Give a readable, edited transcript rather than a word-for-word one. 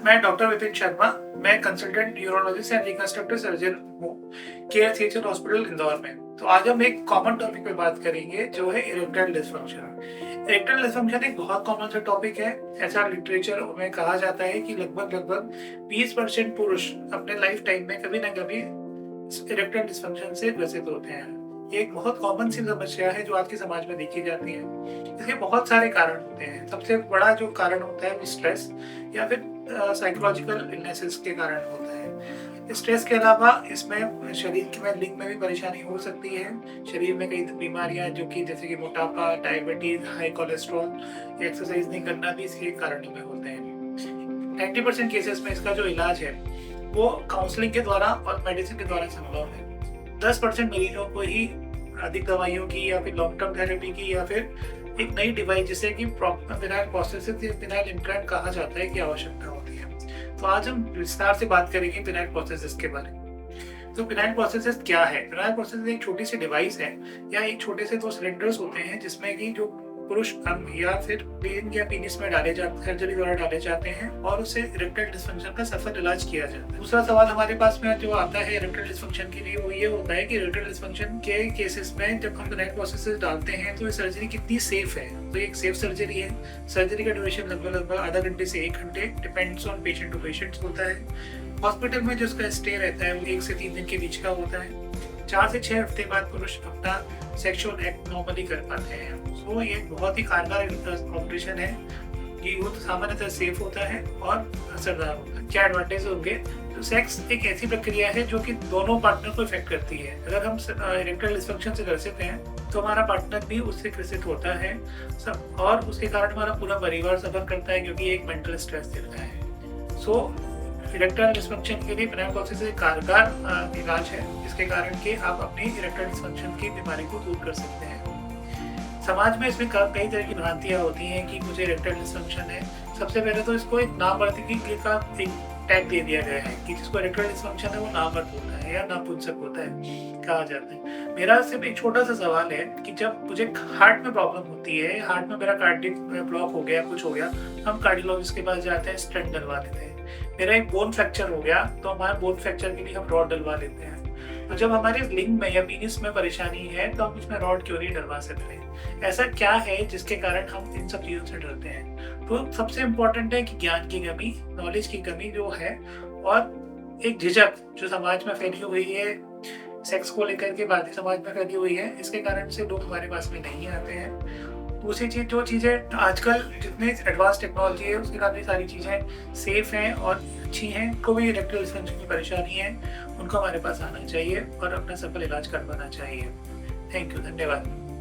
मैं डॉक्टर विपिन शर्मा। मैं consultant neurologist and reconstructive surgeon हूँ केएससीएचएल हॉस्पिटल इंदौर में। तो आज हम एक कॉमन टॉपिक पे बात करेंगे जो है इरेक्टाइल डिसफंक्शन। इरेक्टाइल डिसफंक्शन एक बहुत कॉमन सा टॉपिक है। ऐसा लिटरेचर में कहा जाता है कि लगभग 20% पुरुष अपने लाइफ टाइम में कभी ना कभी इरेक्टाइल डिसफंक्शन से ग्रसित होते हैं। ये एक बहुत कॉमन सी समस्या है जो आज के समाज में देखी जाती है। इसके बहुत सारे कारण होते हैं। सबसे बड़ा जो कारण होता है वो स्ट्रेस या फिर साइकोलॉजिकल इलनेसेस के कारण होता है। स्ट्रेस के अलावा इसमें शरीर में लिंग में भी परेशानी हो सकती है। शरीर में कई बीमारियां जो कि जैसे कि मोटापा, डायबिटीज, हाई कोलेस्ट्रॉल, एक्सरसाइज नहीं करना भी इसके कारणों में होते हैं। 90% केसेस में इसका जो इलाज है वो काउंसलिंग के द्वारा और मेडिसिन के द्वारा संभव है। 10% मरीजों को ही अधिक दवाइयों की या फिर लॉन्ग टर्म थेरेपी की या फिर एक नई डिवाइस जिसे कि फिनाइल प्रोस्थेसिस या फिनाइल इम्प्लांट कहा जाता है की आवश्यकता होती है। तो आज हम विस्तार से बात करेंगे फिनाइल प्रोस्थेसिस के बारे में। तो फिनाइल प्रोस्थेसिस क्या है? फिनाइल प्रोस्थेसिस एक छोटी सी डिवाइस है या एक छोटे से 2 सिलेंडर्स होते हैं जिसमें कि जो पुरुष अंग या फिर पेन या पेनिस में डाले जाते सर्जरी द्वारा डाले जाते हैं और उससे इरेक्टाइल डिसफंक्शन का सफल इलाज किया जाता है। दूसरा सवाल हमारे पास में जो आता है इरेक्टाइल डिसफंक्शन के लिए वो ये होता है कि इरेक्टाइल डिसफंक्शन के केसेस में जब हम फिनाइल प्रोस्थेसिस डालते हैं तो ये सर्जरी कितनी सेफ है। तो एक सेफ सर्जरी है। सर्जरी का ड्यूरेशन लगभग आधा घंटे से 1 घंटे, depends on patient to patient होता है। हॉस्पिटल में जो उसका स्टे रहता है वो 1 से 3 दिन के बीच का होता है। 4 से 6 हफ्ते बाद पुरुष अपना सेक्सुअल एक्ट नॉर्मली कर पाते हैं। तो ये बहुत ही कारगर ऑपरेशन है कि वो तो सामान्यतः सेफ होता है और असरदार होता है। क्या एडवांटेज होंगे? तो सेक्स एक ऐसी प्रक्रिया है जो कि दोनों पार्टनर को इफेक्ट करती है। अगर हम इरेक्टाइल डिसफंक्शन से ग्रसित हैं तो हमारा पार्टनर भी उससे ग्रसित होता है सब, और उसके कारण हमारा पूरा परिवार सफर करता है क्योंकि एक मेंटल स्ट्रेस देता है। सो इरेक्टाइल डिसफंक्शन के लिए फिनाइल प्रोस्थेसिस एक कारगर इलाज है जिसके कारण कि आप अपनी इरेक्टाइल डिसफंक्शन की बीमारी को दूर कर सकते हैं। समाज में इसमें कई तरह की भ्रांतियां होती हैं कि मुझे इरेक्टाइल डिसफंक्शन है। सबसे पहले तो इसको एक नामर्दगी का एक टैग दे दिया गया है कि जिसको इरेक्टाइल डिसफंक्शन है वो नामर्द होता है या नापुंसक होता है कहा जाता है। मेरा सिर्फ एक छोटा सा सवाल है कि जब मुझे हार्ट में प्रॉब्लम होती है, हार्ट में मेरा कार्डियक ब्लॉक हो गया, कुछ हो गया, हम कार्डियोलॉजिस्ट के पास जाते हैं, स्टेंट डलवा लेते हैं। मेरा एक बोन फ्रैक्चर हो गया तो हमारे बोन फ्रैक्चर के लिए हम रॉड डलवा लेते हैं। तो जब हमारे लिंग में या पीनिस में परेशानी है तो हम उसमें रॉड क्यों नहीं डलवा सकते? ऐसा क्या है जिसके कारण हम इन सब चीजों से डरते हैं? तो सबसे इम्पोर्टेंट है कि ज्ञान की कमी, नॉलेज की कमी जो है, और एक झिझक जो समाज में फैली हुई है सेक्स को लेकर के, भारतीय समाज में फैली हुई है, इसके कारण से लोग हमारे पास में नहीं आते हैं। दूसरी चीज, जो चीज़ें आजकल जितने एडवांस टेक्नोलॉजी है उसके काफ़ी सारी चीज़ें सेफ हैं और अच्छी हैं। को भी इरेक्टाइल डिसफंक्शन की परेशानी है उनको हमारे पास आना चाहिए और अपना सफल इलाज करवाना चाहिए। थैंक यू, धन्यवाद।